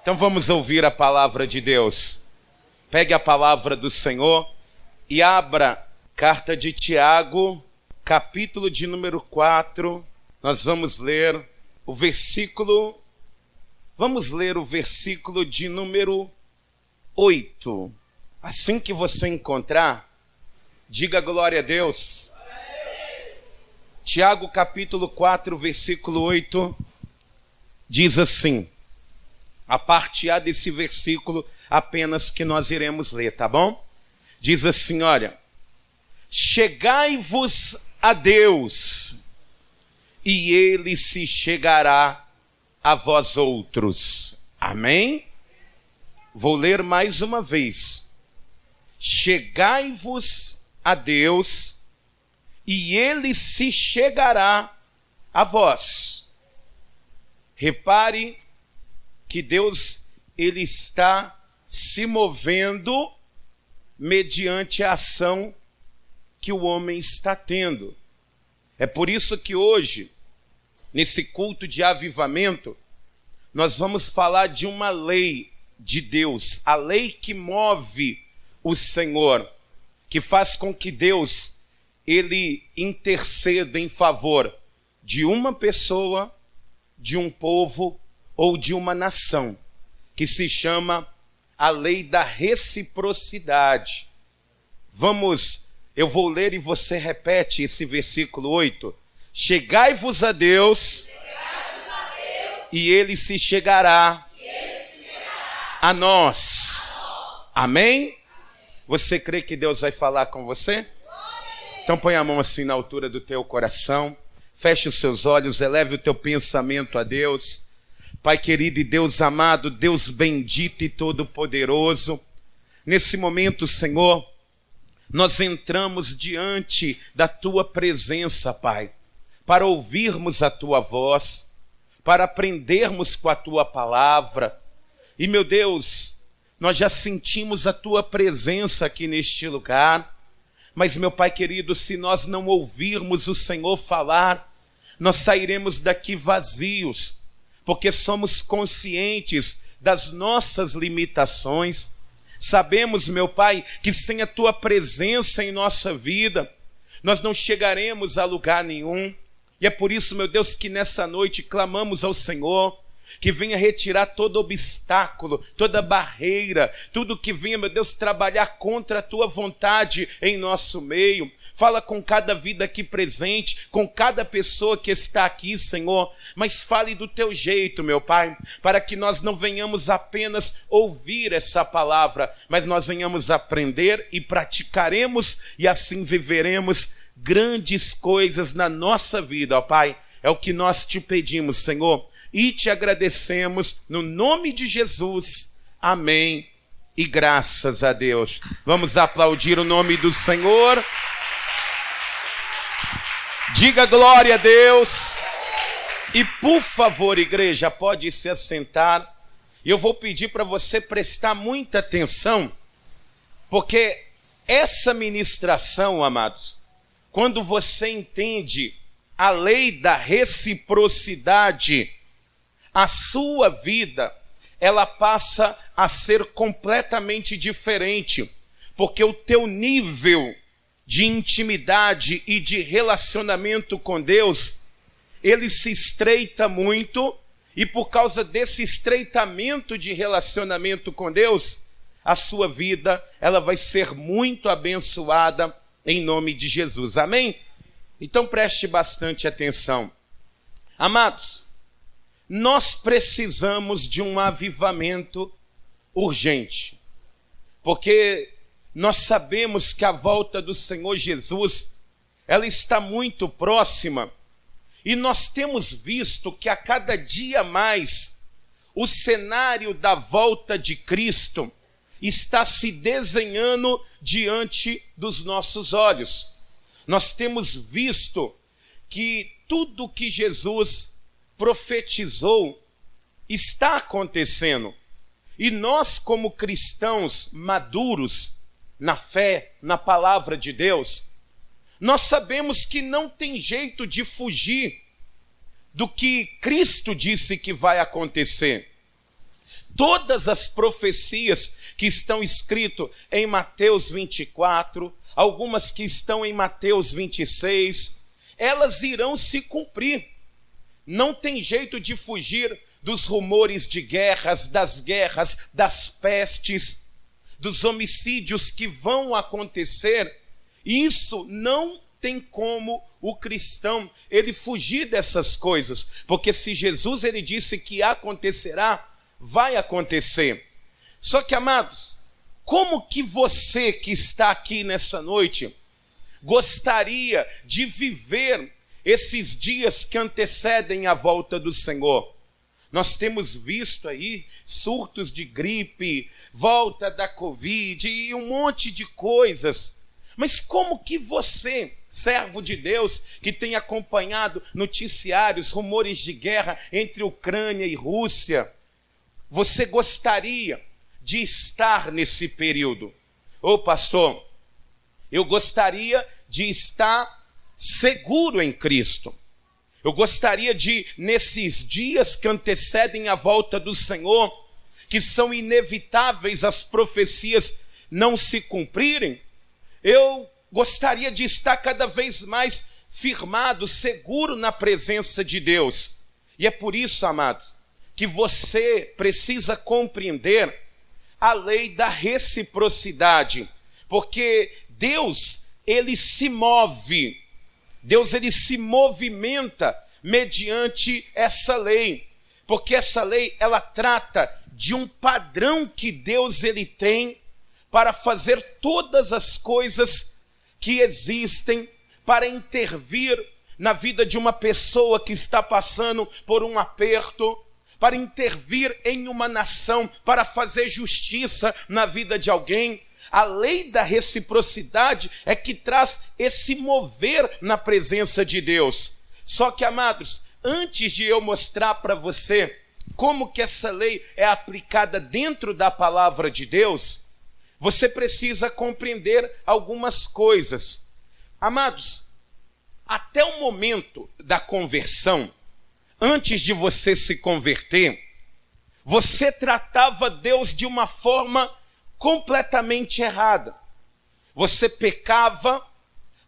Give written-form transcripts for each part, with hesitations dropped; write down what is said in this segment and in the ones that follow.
Então vamos ouvir a palavra de Deus. Pegue a palavra do Senhor e abra carta de Tiago, capítulo de número 4. Nós vamos ler o versículo de número 8. Assim que você encontrar, diga glória a Deus. Tiago capítulo 4, versículo 8, diz assim, a parte A desse versículo apenas que nós iremos ler, tá bom? Diz assim, olha, chegai-vos a Deus, e Ele se chegará a vós outros. Amém? Vou ler mais uma vez. Chegai-vos a Deus, e Ele se chegará a vós. Repare que Deus, Ele está se movendo mediante a ação que o homem está tendo. É por isso que hoje, nesse culto de avivamento, nós vamos falar de uma lei de Deus, a lei que move o Senhor, que faz com que Deus, Ele interceda em favor de uma pessoa, de um povo ou de uma nação, que se chama a lei da reciprocidade. Eu vou ler e você repete esse versículo 8. Chegai-vos a Deus, e Ele se chegará a nós. Amém? Você crê que Deus vai falar com você? Então põe a mão assim na altura do teu coração, feche os seus olhos, eleve o teu pensamento a Deus. Pai querido e Deus amado, Deus bendito e todo-poderoso, nesse momento, Senhor, nós entramos diante da Tua presença, Pai, para ouvirmos a Tua voz, para aprendermos com a Tua palavra. E, meu Deus, nós já sentimos a Tua presença aqui neste lugar, mas, meu Pai querido, se nós não ouvirmos o Senhor falar, nós sairemos daqui vazios, porque somos conscientes das nossas limitações. Sabemos, meu Pai, que sem a Tua presença em nossa vida, nós não chegaremos a lugar nenhum. E é por isso, meu Deus, que nessa noite clamamos ao Senhor, que venha retirar todo obstáculo, toda barreira, tudo que venha, meu Deus, trabalhar contra a Tua vontade em nosso meio. Fala com cada vida aqui presente, com cada pessoa que está aqui, Senhor, mas fale do Teu jeito, meu Pai, para que nós não venhamos apenas ouvir essa palavra, mas nós venhamos aprender e praticaremos e assim viveremos grandes coisas na nossa vida, ó Pai. É o que nós te pedimos, Senhor, e te agradecemos no nome de Jesus. Amém e graças a Deus. Vamos aplaudir o nome do Senhor. Diga glória a Deus. E por favor, igreja, pode se assentar. E eu vou pedir para você prestar muita atenção, porque essa ministração, amados, quando você entende a lei da reciprocidade, a sua vida, ela passa a ser completamente diferente, porque o teu nível de intimidade e de relacionamento com Deus, ele se estreita muito, e por causa desse estreitamento de relacionamento com Deus, a sua vida, ela vai ser muito abençoada em nome de Jesus. Amém? Então preste bastante atenção. Amados, nós precisamos de um avivamento urgente, porque nós sabemos que a volta do Senhor Jesus, ela está muito próxima, e nós temos visto que a cada dia mais o cenário da volta de Cristo está se desenhando diante dos nossos olhos. Nós temos visto que tudo que Jesus profetizou está acontecendo. E nós, como cristãos maduros na fé, na palavra de Deus, nós sabemos que não tem jeito de fugir do que Cristo disse que vai acontecer. Todas as profecias que estão escritas em Mateus 24, algumas que estão em Mateus 26, elas irão se cumprir. Não tem jeito de fugir dos rumores de guerras, das pestes, dos homicídios que vão acontecer. Isso não tem como o cristão ele fugir dessas coisas, porque se Jesus ele disse que acontecerá, vai acontecer. Só que, amados, como que você que está aqui nessa noite gostaria de viver esses dias que antecedem a volta do Senhor? Nós temos visto aí surtos de gripe, volta da Covid e um monte de coisas. Mas como que você, servo de Deus, que tem acompanhado noticiários, rumores de guerra entre Ucrânia e Rússia, você gostaria de estar nesse período? Ô pastor, eu gostaria de estar seguro em Cristo. Eu gostaria de, nesses dias que antecedem a volta do Senhor, que são inevitáveis as profecias não se cumprirem, eu gostaria de estar cada vez mais firmado, seguro na presença de Deus. E é por isso, amados, que você precisa compreender a lei da reciprocidade, porque Deus, ele se move, Deus, ele se movimenta mediante essa lei, porque essa lei, ela trata de um padrão que Deus, ele tem para fazer todas as coisas que existem, para intervir na vida de uma pessoa que está passando por um aperto, para intervir em uma nação, para fazer justiça na vida de alguém. A lei da reciprocidade é que traz esse mover na presença de Deus. Só que, amados, antes de eu mostrar para você como que essa lei é aplicada dentro da palavra de Deus, você precisa compreender algumas coisas. Amados, até o momento da conversão, antes de você se converter, você tratava Deus de uma forma completamente errada. Você pecava,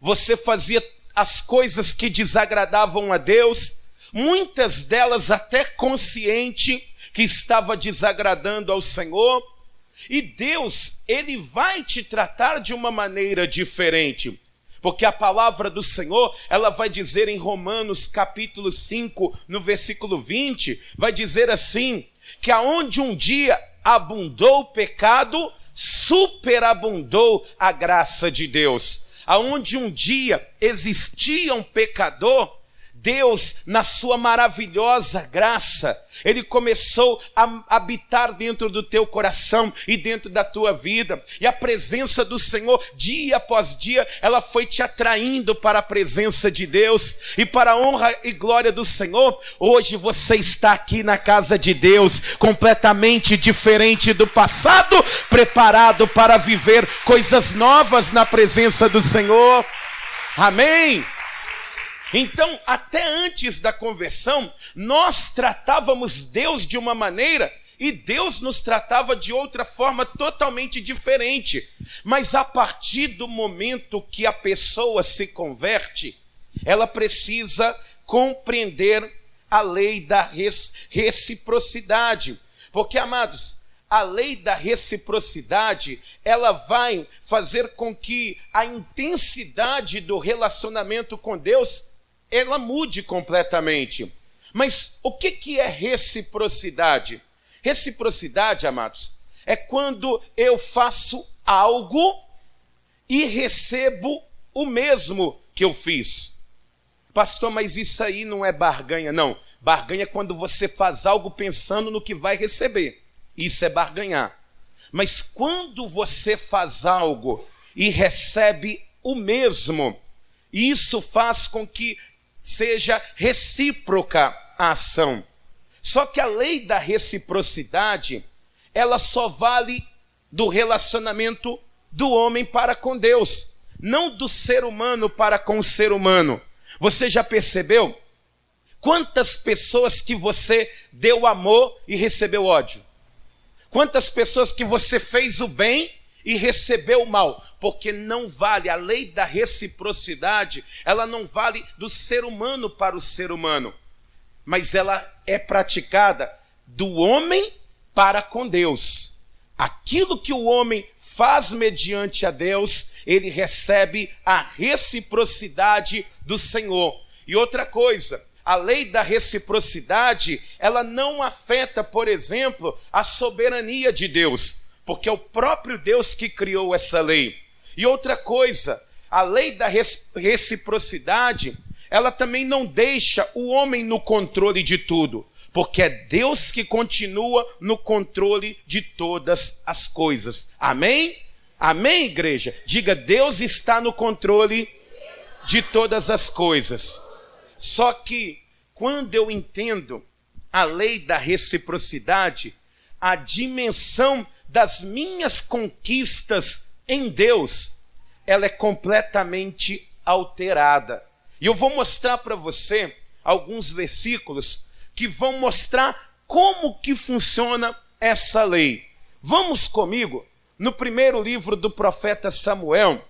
você fazia as coisas que desagradavam a Deus, muitas delas até consciente que estava desagradando ao Senhor, e Deus, ele vai te tratar de uma maneira diferente. Porque a palavra do Senhor, ela vai dizer em Romanos capítulo 5, no versículo 20, vai dizer assim, que aonde um dia abundou o pecado, superabundou a graça de Deus. Aonde um dia existia um pecador, Deus, na sua maravilhosa graça, ele começou a habitar dentro do teu coração e dentro da tua vida. E a presença do Senhor, dia após dia, ela foi te atraindo para a presença de Deus. E para a honra e glória do Senhor, hoje você está aqui na casa de Deus, completamente diferente do passado, preparado para viver coisas novas na presença do Senhor. Amém? Então, até antes da conversão, nós tratávamos Deus de uma maneira e Deus nos tratava de outra forma totalmente diferente. Mas a partir do momento que a pessoa se converte, ela precisa compreender a lei da reciprocidade. Porque, amados, a lei da reciprocidade, ela vai fazer com que a intensidade do relacionamento com Deus ela mude completamente. Mas o que é reciprocidade? Reciprocidade, amados, é quando eu faço algo e recebo o mesmo que eu fiz. Pastor, mas isso aí não é barganha. Não, barganha é quando você faz algo pensando no que vai receber. Isso é barganhar. Mas quando você faz algo e recebe o mesmo, isso faz com que seja recíproca a ação. Só que a lei da reciprocidade, ela só vale do relacionamento do homem para com Deus, não do ser humano para com o ser humano. Você já percebeu quantas pessoas que você deu amor e recebeu ódio? Quantas pessoas que você fez o bem e recebeu o mal? Porque não vale, a lei da reciprocidade, ela não vale do ser humano para o ser humano, mas ela é praticada do homem para com Deus. Aquilo que o homem faz mediante a Deus, ele recebe a reciprocidade do Senhor. E outra coisa, a lei da reciprocidade, ela não afeta, por exemplo, a soberania de Deus, porque é o próprio Deus que criou essa lei. E outra coisa, a lei da reciprocidade, ela também não deixa o homem no controle de tudo, porque é Deus que continua no controle de todas as coisas. Amém? Amém, igreja? Diga, Deus está no controle de todas as coisas. Só que, quando eu entendo a lei da reciprocidade, a dimensão das minhas conquistas em Deus, ela é completamente alterada. E eu vou mostrar para você alguns versículos que vão mostrar como que funciona essa lei. Vamos comigo no primeiro livro do profeta Samuel,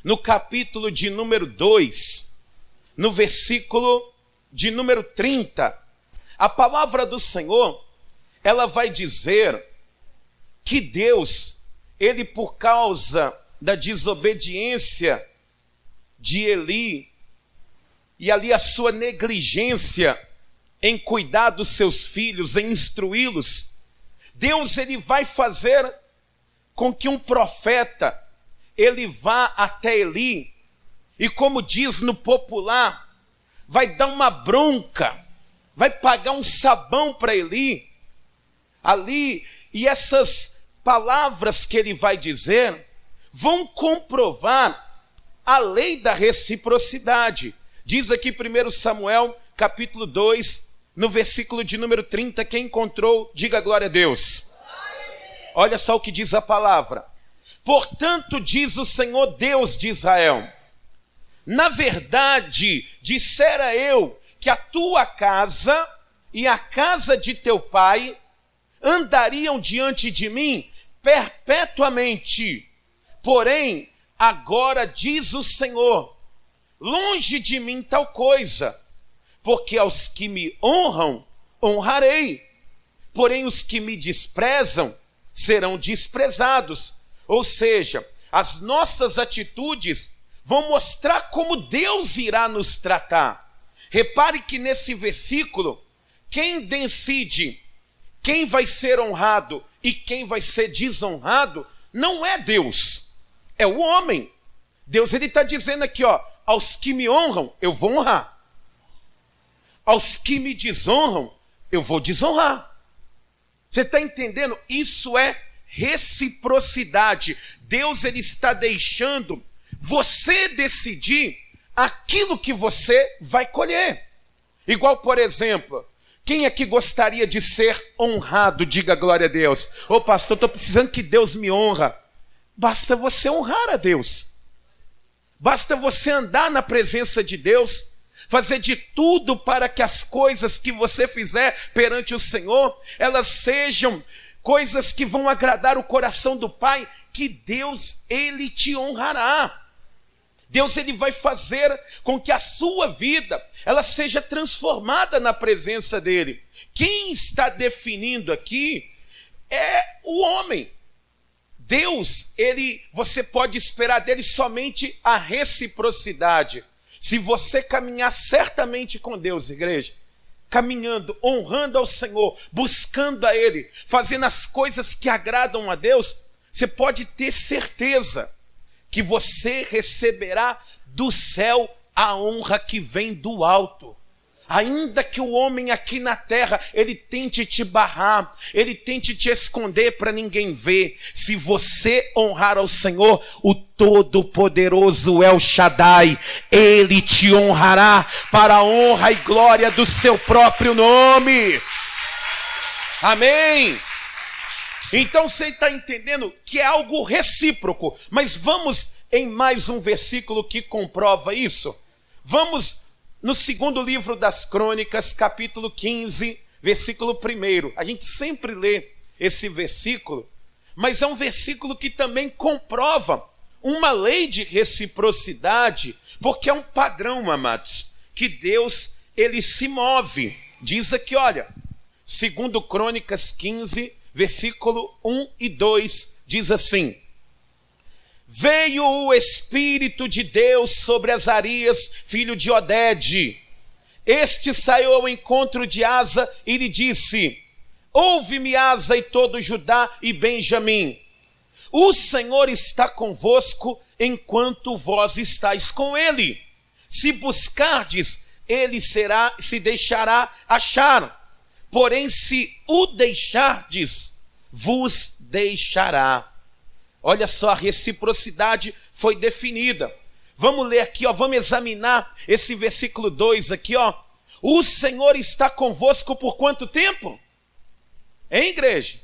no capítulo de número 2, no versículo de número 30. A palavra do Senhor, ela vai dizer que Deus, ele por causa da desobediência de Eli, e ali a sua negligência em cuidar dos seus filhos, em instruí-los, Deus ele vai fazer com que um profeta, ele vá até Eli, e como diz no popular, vai dar uma bronca, vai pagar um sabão para Eli, ali, e essas palavras que ele vai dizer, vão comprovar a lei da reciprocidade. Diz aqui 1 Samuel, capítulo 2, no versículo de número 30, quem encontrou, diga glória a Deus. Olha só o que diz a palavra. Portanto, diz o Senhor Deus de Israel, na verdade, dissera eu que a tua casa e a casa de teu pai andariam diante de mim perpetuamente. Porém, agora diz o Senhor, longe de mim tal coisa, porque aos que me honram, honrarei, porém os que me desprezam serão desprezados. Ou seja, as nossas atitudes vão mostrar como Deus irá nos tratar. Repare que nesse versículo, quem decide quem vai ser honrado e quem vai ser desonrado, não é Deus, é o homem. Deus ele está dizendo aqui, ó, aos que me honram, eu vou honrar. Aos que me desonram, eu vou desonrar. Você está entendendo? Isso é reciprocidade. Deus ele está deixando você decidir aquilo que você vai colher. Igual, por exemplo, quem aqui gostaria de ser honrado? Diga glória a Deus. Ô pastor, estou precisando que Deus me honra. Basta você honrar a Deus. Basta você andar na presença de Deus, fazer de tudo para que as coisas que você fizer perante o Senhor, elas sejam coisas que vão agradar o coração do Pai, que Deus, ele te honrará. Deus, ele vai fazer com que a sua vida, ela seja transformada na presença dele. Quem está definindo aqui é o homem. Deus, você pode esperar dele somente a reciprocidade. Se você caminhar certamente com Deus, igreja, caminhando, honrando ao Senhor, buscando a Ele, fazendo as coisas que agradam a Deus, você pode ter certeza que você receberá do céu a honra que vem do alto. Ainda que o homem aqui na terra, ele tente te barrar, ele tente te esconder para ninguém ver, se você honrar ao Senhor, o Todo-Poderoso El Shaddai, ele te honrará para a honra e glória do seu próprio nome. Amém? Então você está entendendo que é algo recíproco, mas vamos em mais um versículo que comprova isso. Vamos no segundo livro das Crônicas, capítulo 15, versículo 1. A gente sempre lê esse versículo, mas é um versículo que também comprova uma lei de reciprocidade, porque é um padrão, amados, que Deus, ele se move. Diz aqui, olha, segundo Crônicas 15, versículo 1 e 2, diz assim: veio o Espírito de Deus sobre Azarias, filho de Odede. Este saiu ao encontro de Asa e lhe disse: ouve-me, Asa, e todo Judá e Benjamim. O Senhor está convosco enquanto vós estáis com ele. Se buscardes, ele se deixará achar. Porém, se o deixardes, vos deixará. Olha só, a reciprocidade foi definida. Vamos ler aqui, vamos examinar esse versículo 2 aqui, O Senhor está convosco por quanto tempo? Hein, igreja?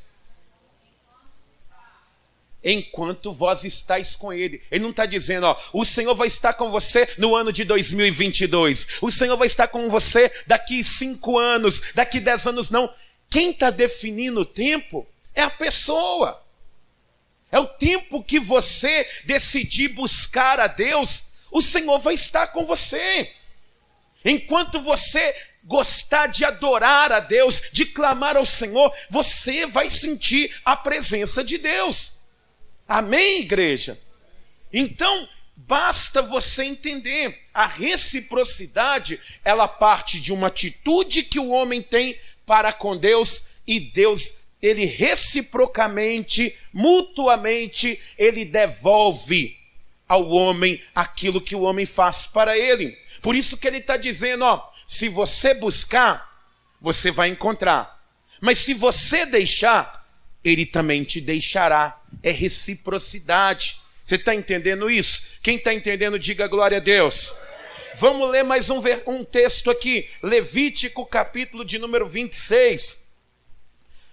Enquanto vós estáis com ele. Ele não está dizendo, o Senhor vai estar com você no ano de 2022. O Senhor vai estar com você daqui 5 anos, daqui 10 anos, não. Quem está definindo o tempo é a pessoa. É o tempo que você decidir buscar a Deus, o Senhor vai estar com você. Enquanto você gostar de adorar a Deus, de clamar ao Senhor, você vai sentir a presença de Deus. Amém, igreja? Então, basta você entender, a reciprocidade, ela parte de uma atitude que o homem tem para com Deus, e Deus, ele reciprocamente, mutuamente, ele devolve ao homem aquilo que o homem faz para ele. Por isso que ele está dizendo, se você buscar, você vai encontrar. Mas se você deixar, ele também te deixará. É reciprocidade. Você está entendendo isso? Quem está entendendo, diga glória a Deus. Vamos ler mais um texto aqui. Levítico, capítulo de número 26.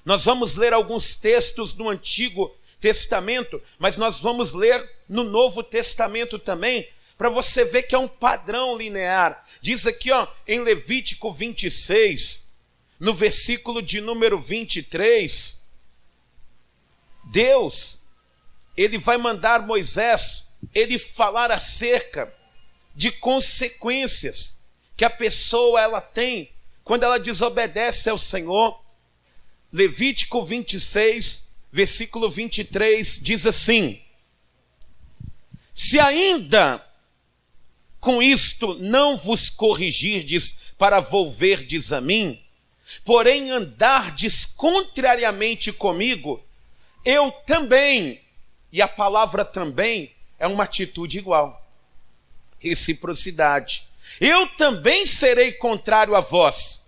Nós vamos ler alguns textos do Antigo Testamento, mas nós vamos ler no Novo Testamento também, para você ver que é um padrão linear. Diz aqui, em Levítico 26, no versículo de número 23, Deus, ele vai mandar Moisés, ele falar acerca de consequências que a pessoa ela tem quando ela desobedece ao Senhor. Levítico 26, versículo 23, diz assim: se ainda com isto não vos corrigirdes para volverdes a mim, porém andardes contrariamente comigo, eu também, e a palavra também é uma atitude igual, reciprocidade, eu também serei contrário a vós,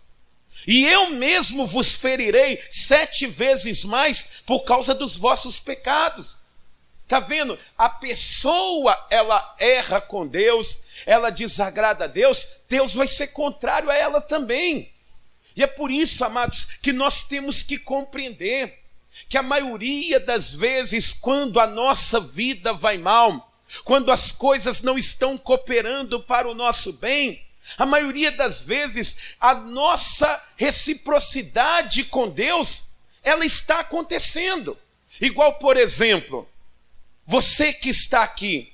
e eu mesmo vos ferirei 7 vezes mais por causa dos vossos pecados. Está vendo? A pessoa, ela erra com Deus, ela desagrada a Deus, Deus vai ser contrário a ela também. E é por isso, amados, que nós temos que compreender que a maioria das vezes, quando a nossa vida vai mal, quando as coisas não estão cooperando para o nosso bem, a maioria das vezes, a nossa reciprocidade com Deus, ela está acontecendo. Igual, por exemplo, você que está aqui,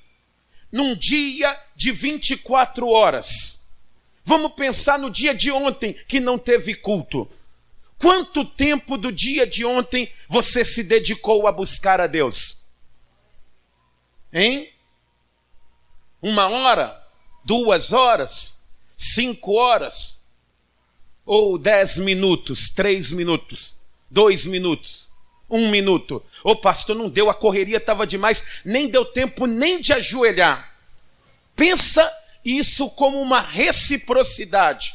num dia de 24 horas, vamos pensar no dia de ontem que não teve culto. Quanto tempo do dia de ontem você se dedicou a buscar a Deus? Hein? 1 hora? 2 horas? 5 horas? Ou 10 minutos? 3 minutos? 2 minutos? 1 minuto? Ô pastor, não deu, a correria estava demais, nem deu tempo nem de ajoelhar. Pensa isso como uma reciprocidade.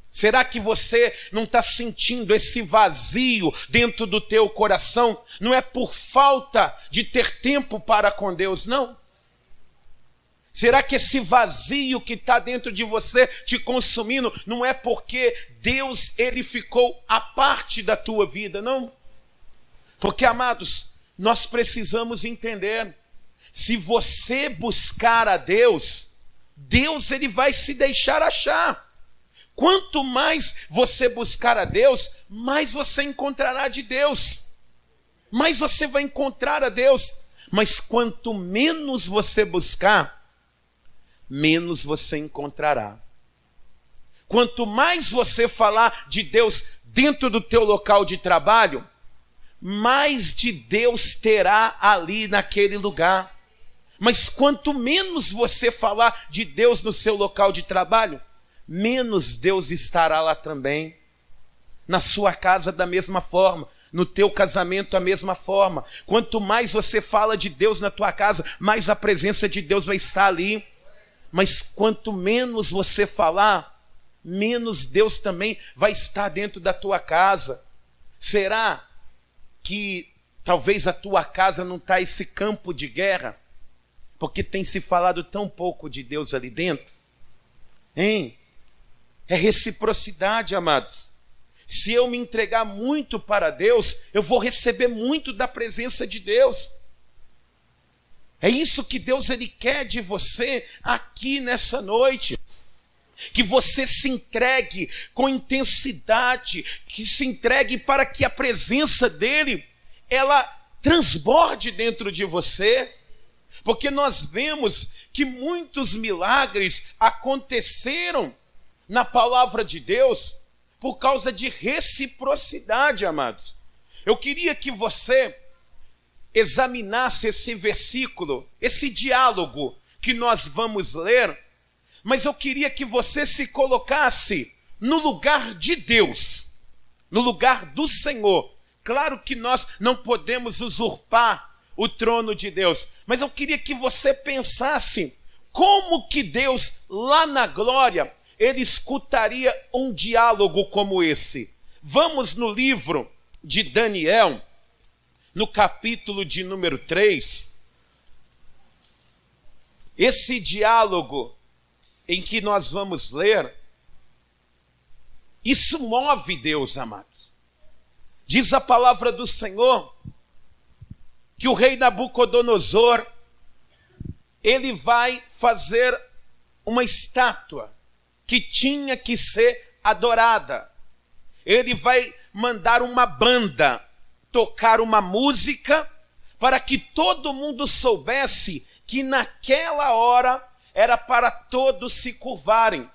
Será que você não está sentindo esse vazio dentro do teu coração? Não é por falta de ter tempo para com Deus, não? Será que esse vazio que está dentro de você te consumindo não é porque Deus ele ficou à parte da tua vida, não? Porque, amados, nós precisamos entender, se você buscar a Deus, Deus ele vai se deixar achar. quanto mais você buscar a Deus, mais você encontrará de Deus. Mais você vai encontrar a Deus. Mas quanto menos você buscar, menos você encontrará. Quanto mais você falar de Deus dentro do teu local de trabalho, mais de Deus terá ali naquele lugar. Mas quanto menos você falar de Deus no seu local de trabalho, menos Deus estará lá também. Na sua casa da mesma forma, no teu casamento da mesma forma. Quanto mais você fala de Deus na tua casa, mais a presença de Deus vai estar ali. Mas quanto menos você falar, menos Deus também vai estar dentro da tua casa. Será que talvez a tua casa não está esse campo de guerra? Porque tem se falado tão pouco de Deus ali dentro? Hein? É reciprocidade, amados. Se eu me entregar muito para Deus, eu vou receber muito da presença de Deus. É isso que Deus ele quer de você aqui nessa noite. Que você se entregue com intensidade, que se entregue para que a presença dele, ela transborde dentro de você. Porque nós vemos que muitos milagres aconteceram na palavra de Deus por causa de reciprocidade, amados. Eu queria que você examinasse esse versículo, esse diálogo que nós vamos ler, mas eu queria que você se colocasse no lugar de Deus, no lugar do Senhor. Claro que nós não podemos usurpar o trono de Deus, mas eu queria que você pensasse como que Deus, lá na glória, ele escutaria um diálogo como esse. Vamos no livro de Daniel, no capítulo de número 3. Esse diálogo em que nós vamos ler, isso move Deus, amados. Diz a palavra do Senhor que o rei Nabucodonosor, ele vai fazer uma estátua que tinha que ser adorada. Ele vai mandar uma banda tocar uma música para que todo mundo soubesse que naquela hora era para todos se curvarem.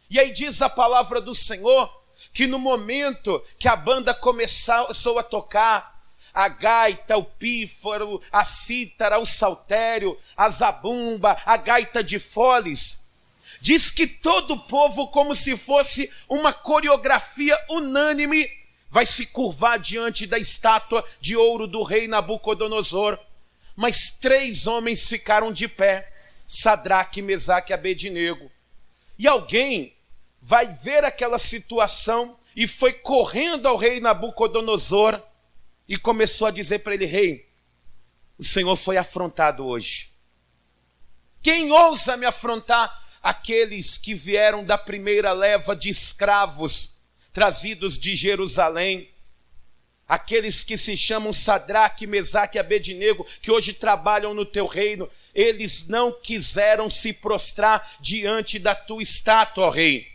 E aí diz a palavra do Senhor que no momento que a banda começou a tocar, a gaita, o pífaro, a cítara, o saltério, a zabumba, a gaita de foles, diz que todo o povo, como se fosse uma coreografia unânime, vai se curvar diante da estátua de ouro do rei Nabucodonosor. Mas 3 homens ficaram de pé, Sadraque, Mesaque e Abednego. E alguém vai ver aquela situação e foi correndo ao rei Nabucodonosor e começou a dizer para ele: rei, o Senhor foi afrontado hoje. Quem ousa me afrontar? Aqueles que vieram da primeira leva de escravos trazidos de Jerusalém, aqueles que se chamam Sadraque, Mesaque e Abednego, que hoje trabalham no teu reino, eles não quiseram se prostrar diante da tua estátua, ó rei.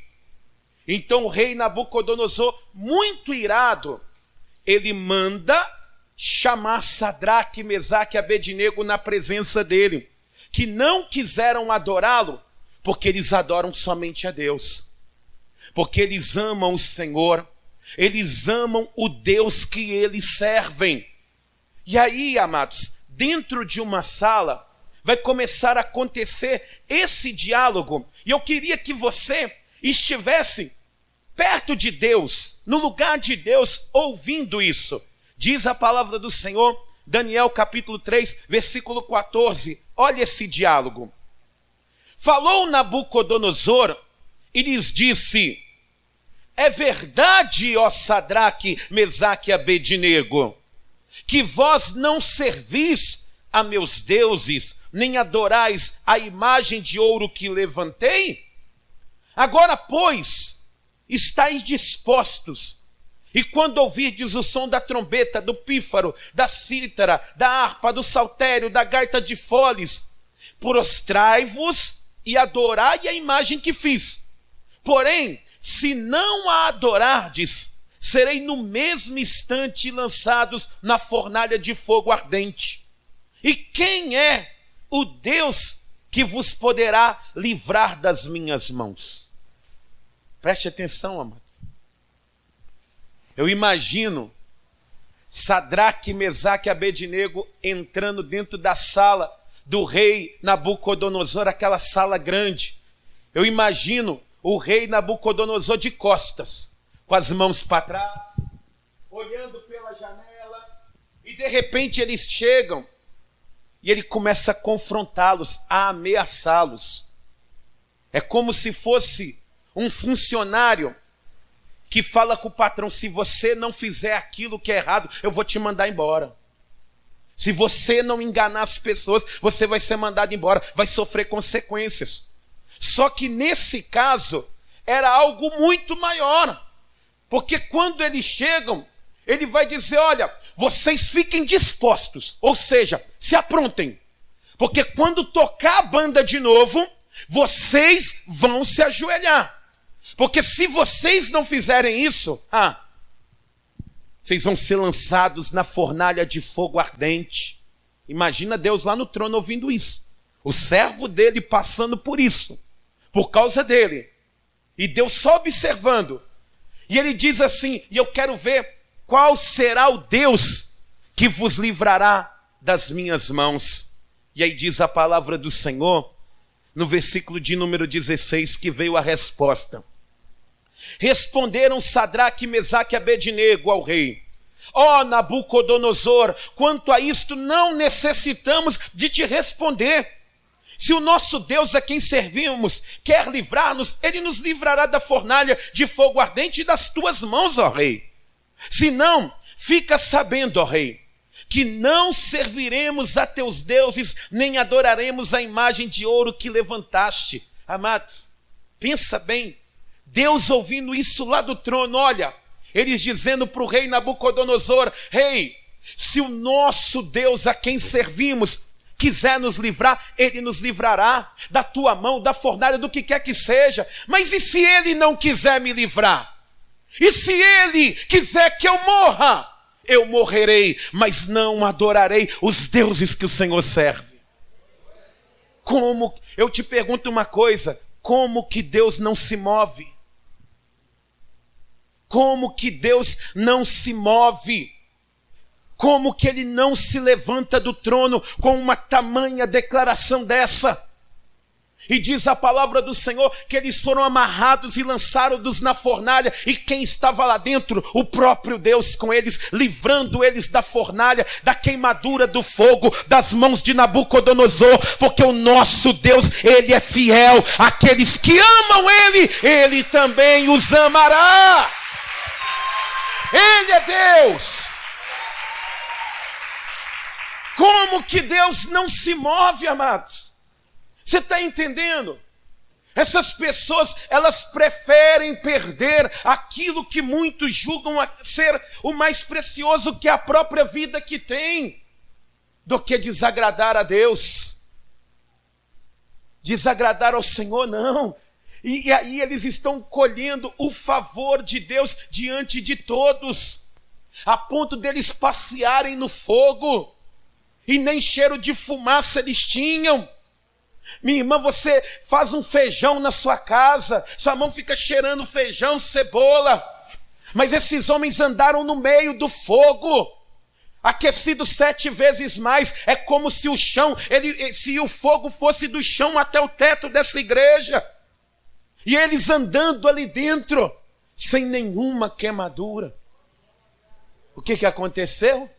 Então o rei Nabucodonosor, muito irado, ele manda chamar Sadraque, Mesaque e Abednego na presença dele, que não quiseram adorá-lo, porque eles adoram somente a Deus, porque eles amam o Senhor, eles amam o Deus que eles servem. E aí, amados, dentro de uma sala, vai começar a acontecer esse diálogo, e eu queria que você estivesse perto de Deus, no lugar de Deus, ouvindo isso. Diz a palavra do Senhor, Daniel capítulo 3, versículo 14, olha esse diálogo. Falou Nabucodonosor e lhes disse: é verdade, ó Sadraque, Mesaque e Abednego, que vós não servis a meus deuses, nem adorais a imagem de ouro que levantei? Agora, pois, estáis dispostos, e quando ouvirdes o som da trombeta, do pífaro, da cítara, da harpa, do saltério, da gaita de foles, prostrai-vos e adorai a imagem que fiz. Porém, se não a adorardes, serei no mesmo instante lançados na fornalha de fogo ardente. E quem é o Deus que vos poderá livrar das minhas mãos? Preste atenção, amado. Eu imagino Sadraque, Mesaque e Abednego entrando dentro da sala do rei Nabucodonosor, aquela sala grande. Eu imagino o rei Nabucodonosor de costas, com as mãos para trás, olhando pela janela, e de repente eles chegam e ele começa a confrontá-los, a ameaçá-los. É como se fosse um funcionário que fala com o patrão: se você não fizer aquilo que é errado, eu vou te mandar embora. Se você não enganar as pessoas, você vai ser mandado embora, vai sofrer consequências. Só que nesse caso, era algo muito maior. Porque quando eles chegam, ele vai dizer: olha, vocês fiquem dispostos, ou seja, se aprontem. Porque quando tocar a banda de novo, vocês vão se ajoelhar. Porque se vocês não fizerem isso, vocês vão ser lançados na fornalha de fogo ardente. Imagina Deus lá no trono ouvindo isso. O servo dele passando por isso, por causa dele. E Deus só observando. E ele diz assim: e eu quero ver qual será o Deus que vos livrará das minhas mãos. E aí diz a palavra do Senhor, no versículo de número 16, que veio a resposta. Responderam Sadraque, Mesaque e Abednego ao rei: ó Nabucodonosor, quanto a isto não necessitamos de te responder. Se o nosso Deus a quem servimos quer livrar-nos, ele nos livrará da fornalha de fogo ardente e das tuas mãos, ó rei. Se não, fica sabendo, ó rei, que não serviremos a teus deuses, nem adoraremos a imagem de ouro que levantaste. Amados, pensa bem, Deus ouvindo isso lá do trono, olha, eles dizendo para o rei Nabucodonosor: rei, se o nosso Deus a quem servimos quiser nos livrar, ele nos livrará da tua mão, da fornalha, do que quer que seja. Mas e se ele não quiser me livrar? E se ele quiser que eu morra? Eu morrerei, mas não adorarei os deuses que o Senhor serve. Como? Eu te pergunto uma coisa: como que Deus não se move? Como que Deus não se move? Como que ele não se levanta do trono com uma tamanha declaração dessa? E diz a palavra do Senhor que eles foram amarrados e lançados na fornalha. E quem estava lá dentro? O próprio Deus com eles, livrando eles da fornalha, da queimadura do fogo, das mãos de Nabucodonosor. Porque o nosso Deus, ele é fiel. Aqueles que amam ele, ele também os amará. Ele é Deus. Como que Deus não se move, amados? Você está entendendo? Essas pessoas, elas preferem perder aquilo que muitos julgam ser o mais precioso, que é a própria vida que tem, do que desagradar a Deus. Desagradar ao Senhor, não. E aí eles estão colhendo o favor de Deus diante de todos, a ponto deles passearem no fogo, e nem cheiro de fumaça eles tinham. Minha irmã, você faz um feijão na sua casa, sua mão fica cheirando feijão, cebola, mas esses homens andaram no meio do fogo, aquecido 7 vezes mais. É como se o chão, se o fogo fosse do chão até o teto dessa igreja, e eles andando ali dentro, sem nenhuma queimadura. O que aconteceu?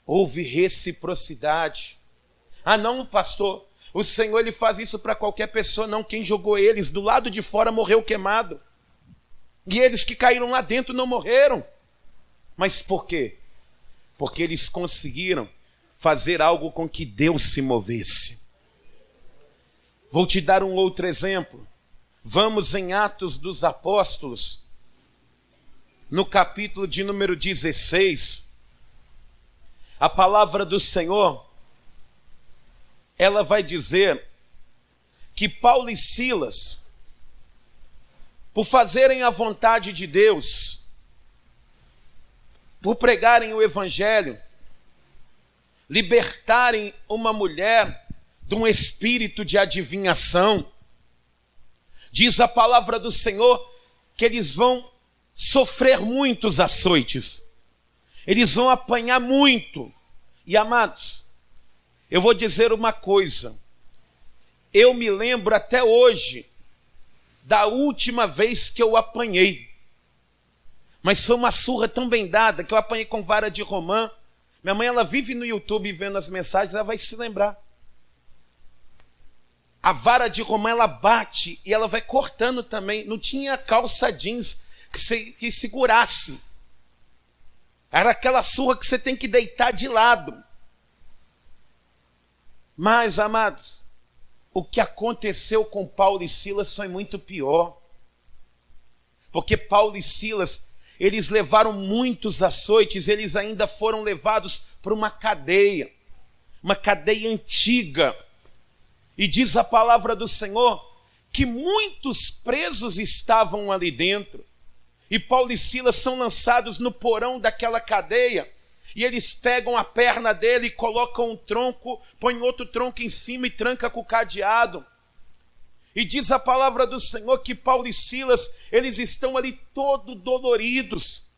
Houve reciprocidade. Não, pastor, o Senhor ele faz isso para qualquer pessoa. Não, quem jogou eles do lado de fora morreu queimado. E eles que caíram lá dentro não morreram. Mas por quê? Porque eles conseguiram fazer algo com que Deus se movesse. Vou te dar um outro exemplo. Vamos em Atos dos Apóstolos, no capítulo de número 16. A palavra do Senhor, ela vai dizer que Paulo e Silas, por fazerem a vontade de Deus, por pregarem o evangelho, libertarem uma mulher de um espírito de adivinhação. Diz a palavra do Senhor que eles vão sofrer muitos açoites, eles vão apanhar muito. E amados, eu vou dizer uma coisa, eu me lembro até hoje da última vez que eu apanhei, mas foi uma surra tão bem dada que eu apanhei com vara de romã. Minha mãe, ela vive no YouTube vendo as mensagens, ela vai se lembrar. A vara de romã, ela bate e ela vai cortando também. Não tinha calça jeans que segurasse. Era aquela surra que você tem que deitar de lado. Mas, amados, o que aconteceu com Paulo e Silas foi muito pior. Porque Paulo e Silas, eles levaram muitos açoites, eles ainda foram levados para uma cadeia antiga. E diz a palavra do Senhor que muitos presos estavam ali dentro. E Paulo e Silas são lançados no porão daquela cadeia. E eles pegam a perna dele e colocam um tronco, põem outro tronco em cima e tranca com o cadeado. E diz a palavra do Senhor que Paulo e Silas, eles estão ali todos doloridos.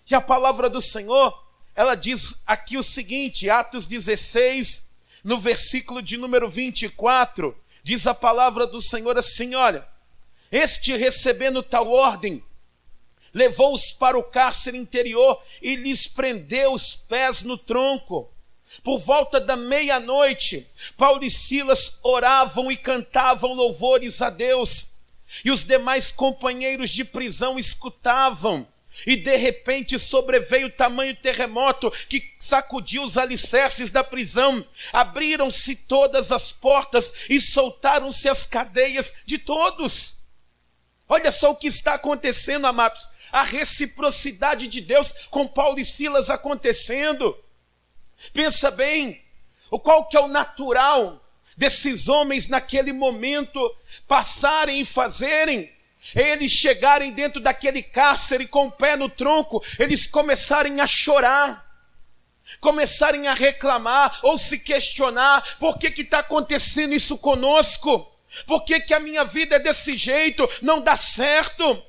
E a palavra do Senhor, ela diz aqui o seguinte, Atos 16, no versículo de número 24, diz a palavra do Senhor assim, olha, este recebendo tal ordem, levou-os para o cárcere interior e lhes prendeu os pés no tronco. Por volta da meia-noite, Paulo e Silas oravam e cantavam louvores a Deus, e os demais companheiros de prisão escutavam. E de repente sobreveio tamanho terremoto que sacudiu os alicerces da prisão. Abriram-se todas as portas e soltaram-se as cadeias de todos. Olha só o que está acontecendo, amados. A reciprocidade de Deus com Paulo e Silas acontecendo. Pensa bem, qual que é o natural desses homens naquele momento passarem e fazerem? Eles chegarem dentro daquele cárcere com o pé no tronco, eles começarem a chorar, começarem a reclamar ou se questionar, por que está acontecendo isso conosco? Por que a minha vida é desse jeito? Não dá certo.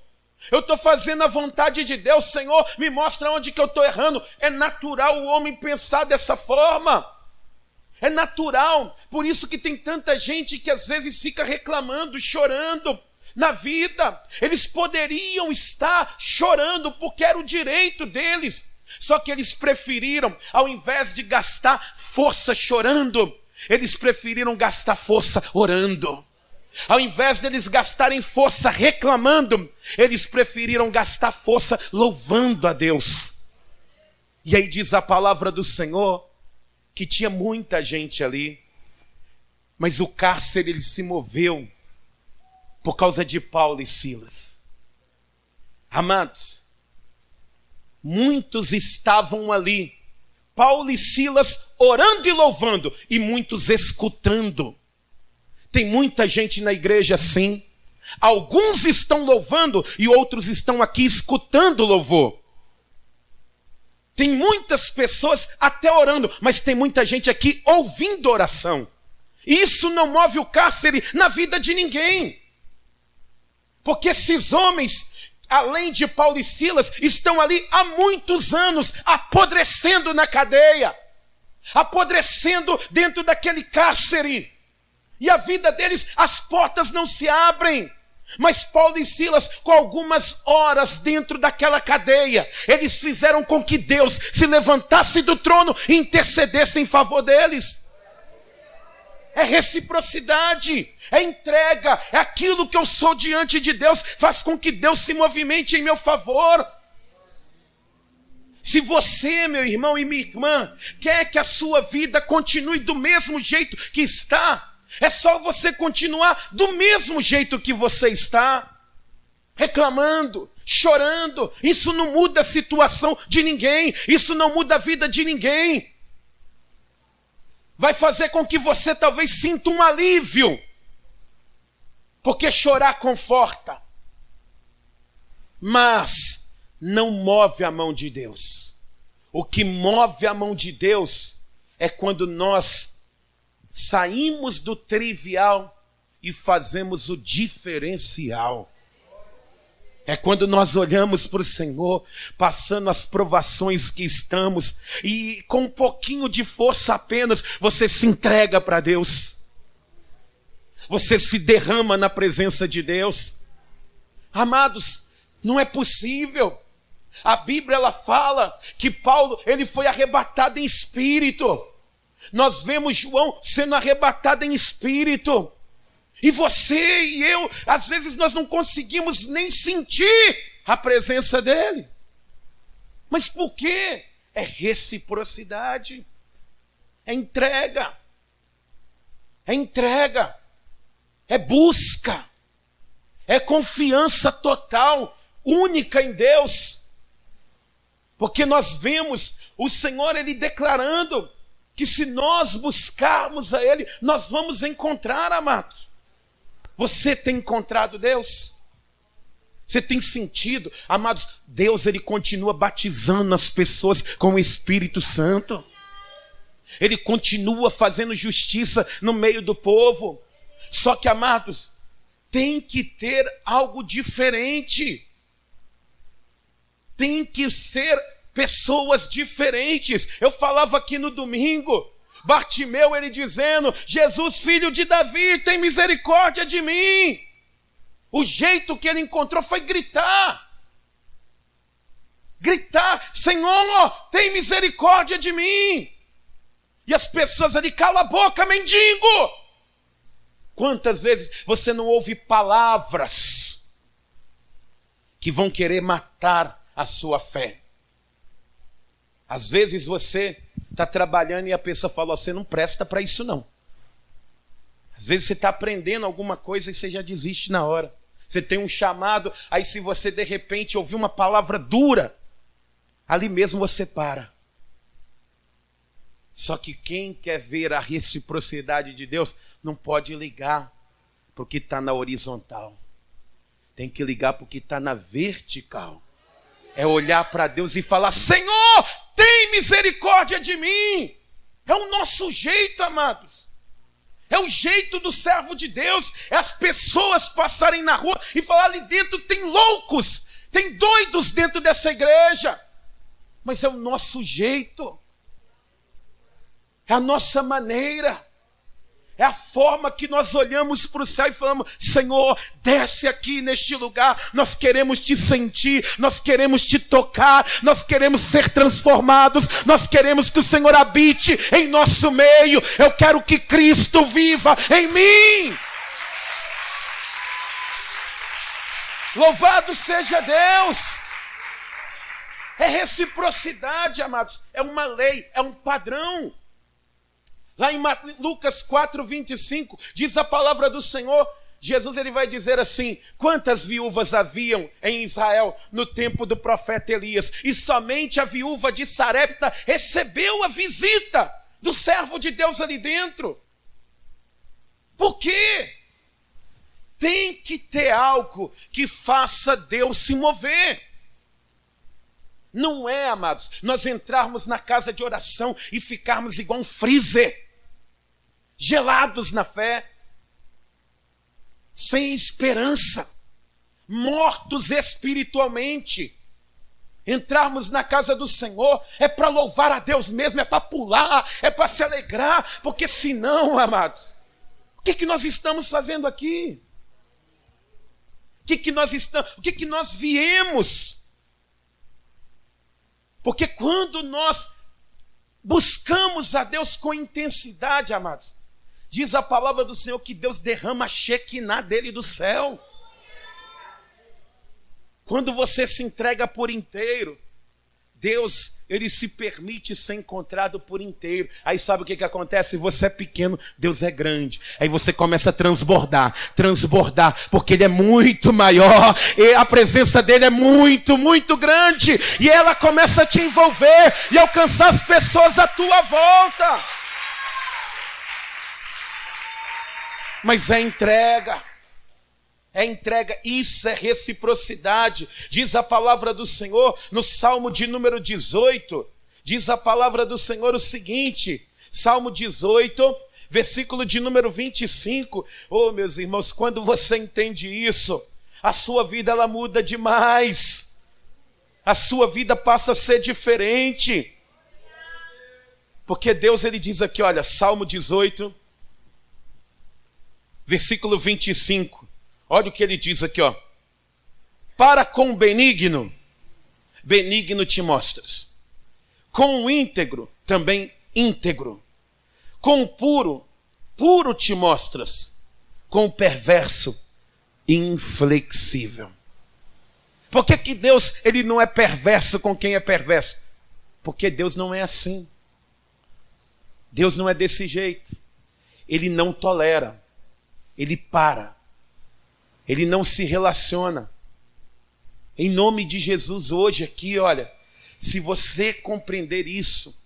Eu estou fazendo a vontade de Deus, Senhor, me mostra onde que eu estou errando. É natural o homem pensar dessa forma. É natural. Por isso que tem tanta gente que às vezes fica reclamando, chorando na vida. Eles poderiam estar chorando porque era o direito deles. Só que eles preferiram, ao invés de gastar força chorando, eles preferiram gastar força orando. Ao invés deles gastarem força reclamando, eles preferiram gastar força louvando a Deus. E aí diz a palavra do Senhor que tinha muita gente ali, mas o cárcere ele se moveu por causa de Paulo e Silas. Amados, muitos estavam ali, Paulo e Silas orando e louvando, e muitos escutando. Tem muita gente na igreja assim. Alguns estão louvando e outros estão aqui escutando louvor. Tem muitas pessoas até orando, mas tem muita gente aqui ouvindo oração. E isso não move o cárcere na vida de ninguém. Porque esses homens, além de Paulo e Silas, estão ali há muitos anos, apodrecendo na cadeia, apodrecendo dentro daquele cárcere. E a vida deles, as portas não se abrem. Mas Paulo e Silas, com algumas horas dentro daquela cadeia, eles fizeram com que Deus se levantasse do trono e intercedesse em favor deles. É reciprocidade, é entrega, é aquilo que eu sou diante de Deus, faz com que Deus se movimente em meu favor. Se você, meu irmão e minha irmã, quer que a sua vida continue do mesmo jeito que está, é só você continuar do mesmo jeito que você está, reclamando, chorando. Isso não muda a situação de ninguém, isso não muda a vida de ninguém. Vai fazer com que você talvez sinta um alívio, porque chorar conforta. mas não move a mão de Deus. O que move a mão de Deus é quando nós saímos do trivial e fazemos o diferencial. É quando nós olhamos para o Senhor, passando as provações que estamos, e com um pouquinho de força apenas, você se entrega para Deus. Você se derrama na presença de Deus. Amados, não é possível. A Bíblia ela fala que Paulo ele foi arrebatado em espírito. Nós vemos João sendo arrebatado em espírito. E você e eu, às vezes nós não conseguimos nem sentir a presença dele. Mas por quê? É reciprocidade. É entrega. É entrega. É busca. É confiança total, única em Deus. Porque nós vemos o Senhor ele declarando que se nós buscarmos a Ele, nós vamos encontrar, amados. Você tem encontrado Deus? Você tem sentido? Amados, Deus ele continua batizando as pessoas com o Espírito Santo. Ele continua fazendo justiça no meio do povo. Só que, amados, tem que ter algo diferente. Tem que ser pessoas diferentes. Eu falava aqui no domingo, Bartimeu ele dizendo: Jesus, filho de Davi, tem misericórdia de mim. O jeito que ele encontrou foi gritar. Gritar: Senhor, tem misericórdia de mim. E as pessoas ali: cala a boca, mendigo. Quantas vezes você não ouve palavras que vão querer matar a sua fé? Às vezes você está trabalhando e a pessoa fala: você não presta para isso não. Às vezes você está aprendendo alguma coisa e você já desiste na hora. Você tem um chamado, aí se você de repente ouvir uma palavra dura, ali mesmo você para. Só que quem quer ver a reciprocidade de Deus não pode ligar porque está na horizontal. Tem que ligar porque está na vertical. É olhar para Deus e falar: Senhor, tem misericórdia de mim. É o nosso jeito, amados. É o jeito do servo de Deus. É as pessoas passarem na rua e falar: ali dentro tem loucos, tem doidos dentro dessa igreja. Mas é o nosso jeito. É a nossa maneira. É a forma que nós olhamos para o céu e falamos: Senhor, desce aqui neste lugar. Nós queremos te sentir, nós queremos te tocar, nós queremos ser transformados, nós queremos que o Senhor habite em nosso meio. Eu quero que Cristo viva em mim. Louvado seja Deus. É reciprocidade, amados. É uma lei, é um padrão. Lá em Lucas 4:25, diz a palavra do Senhor, Jesus ele vai dizer assim: quantas viúvas haviam em Israel no tempo do profeta Elias? E somente a viúva de Sarepta recebeu a visita do servo de Deus ali dentro. Por quê? Tem que ter algo que faça Deus se mover. Não é, amados, nós entrarmos na casa de oração e ficarmos igual um freezer, gelados na fé, sem esperança, mortos espiritualmente. Entrarmos na casa do Senhor é para louvar a Deus mesmo, é para pular, é para se alegrar, porque senão, amados, o que nós estamos fazendo aqui? O que nós viemos? Porque quando nós buscamos a Deus com intensidade, amados, diz a palavra do Senhor que Deus derrama a Shekinah dele do céu. Quando você se entrega por inteiro, Deus, ele se permite ser encontrado por inteiro. Aí sabe o que acontece? Você é pequeno, Deus é grande. Aí você começa a transbordar, porque ele é muito maior, e a presença dele é muito, muito grande, e ela começa a te envolver e alcançar as pessoas à tua volta. Mas é entrega. é entrega, isso é reciprocidade. Diz a palavra do Senhor no Salmo de número 18, diz a palavra do Senhor o seguinte, Salmo 18, versículo de número 25. Oh, meus irmãos, quando você entende isso, a sua vida ela muda demais. A sua vida passa a ser diferente. Porque Deus, ele diz aqui, olha, Salmo 18, versículo 25. Olha o que ele diz aqui, ó. Para com o benigno, benigno te mostras. Com o íntegro, também íntegro. Com o puro, puro te mostras. Com o perverso, inflexível. Por que Deus, ele não é perverso com quem é perverso? Porque Deus não é assim. Deus não é desse jeito. Ele não tolera. Ele para. Ele não se relaciona. Em nome de Jesus, hoje aqui, olha, se você compreender isso,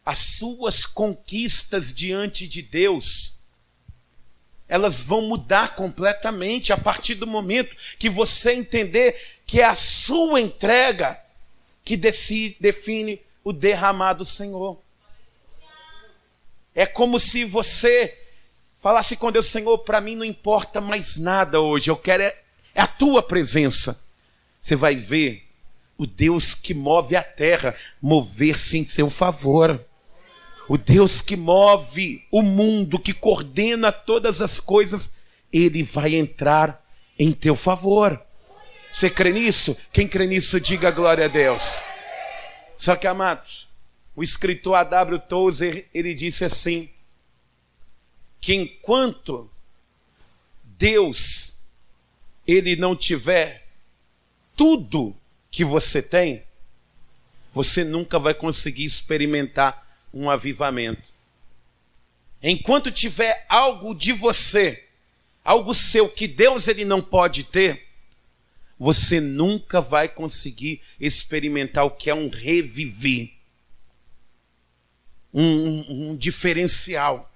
as suas conquistas diante de Deus, elas vão mudar completamente a partir do momento que você entender que é a sua entrega que define o derramar do Senhor. É como se você falasse com Deus, Senhor, para mim não importa mais nada hoje, eu quero é a tua presença. Você vai ver o Deus que move a terra mover-se em seu favor. O Deus que move o mundo, que coordena todas as coisas, ele vai entrar em teu favor. Você crê nisso? Quem crê nisso, diga glória a Deus. Só que, amados, o escritor A.W. Tozer, ele disse assim, que enquanto Deus, ele não tiver tudo que você tem, você nunca vai conseguir experimentar um avivamento. Enquanto tiver algo de você, algo seu que Deus ele não pode ter, você nunca vai conseguir experimentar o que é um reviver, um diferencial.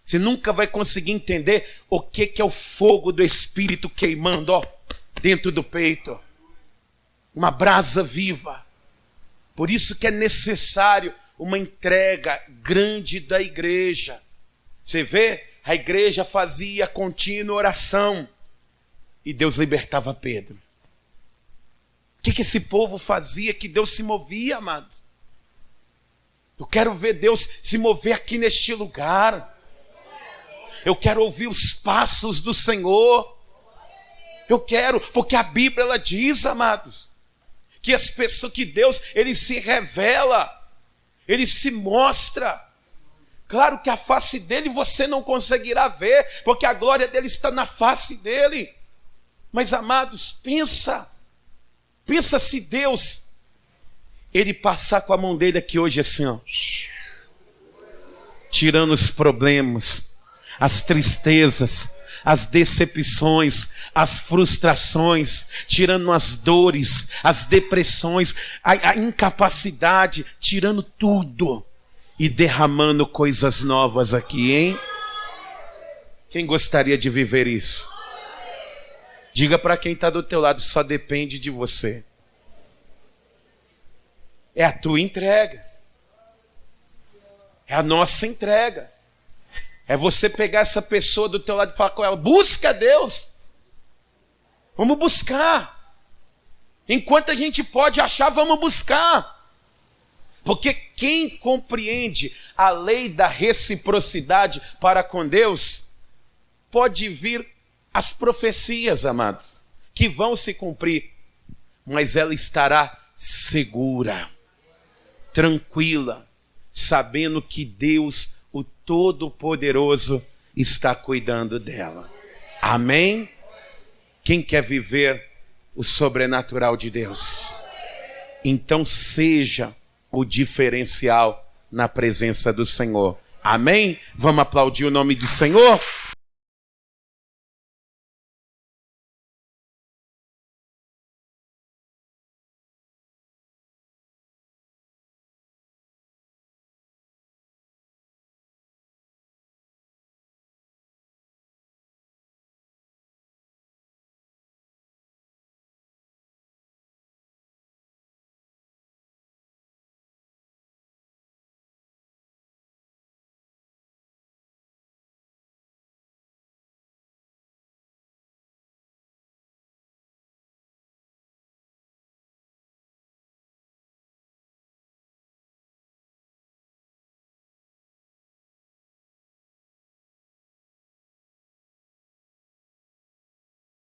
Você nunca vai conseguir entender o que é o fogo do Espírito queimando, ó, dentro do peito. Uma brasa viva. Por isso que é necessário uma entrega grande da igreja. Você vê? A igreja fazia contínua oração. E Deus libertava Pedro. O que esse povo fazia que Deus se movia, amado? Eu quero ver Deus se mover aqui neste lugar. Eu quero ouvir os passos do Senhor. Eu quero, porque a Bíblia ela diz, amados, que as pessoas, que Deus, ele se revela, ele se mostra. Claro que a face dele você não conseguirá ver, porque a glória dele está na face dele. Mas, amados, pensa se Deus, ele passar com a mão dele aqui hoje assim, ó, tirando os problemas, as tristezas, as decepções, as frustrações, tirando as dores, as depressões, a incapacidade, tirando tudo e derramando coisas novas aqui, hein? Quem gostaria de viver isso? Diga para quem está do teu lado, só depende de você. É a tua entrega. É a nossa entrega. É você pegar essa pessoa do teu lado e falar com ela, busca Deus. Vamos buscar. Enquanto a gente pode achar, vamos buscar. Porque quem compreende a lei da reciprocidade para com Deus, pode vir as profecias, amados, que vão se cumprir, mas ela estará segura, tranquila, sabendo que Deus, o Todo-Poderoso, está cuidando dela. Amém? Quem quer viver o sobrenatural de Deus? Então seja o diferencial na presença do Senhor. Amém? Vamos aplaudir o nome do Senhor?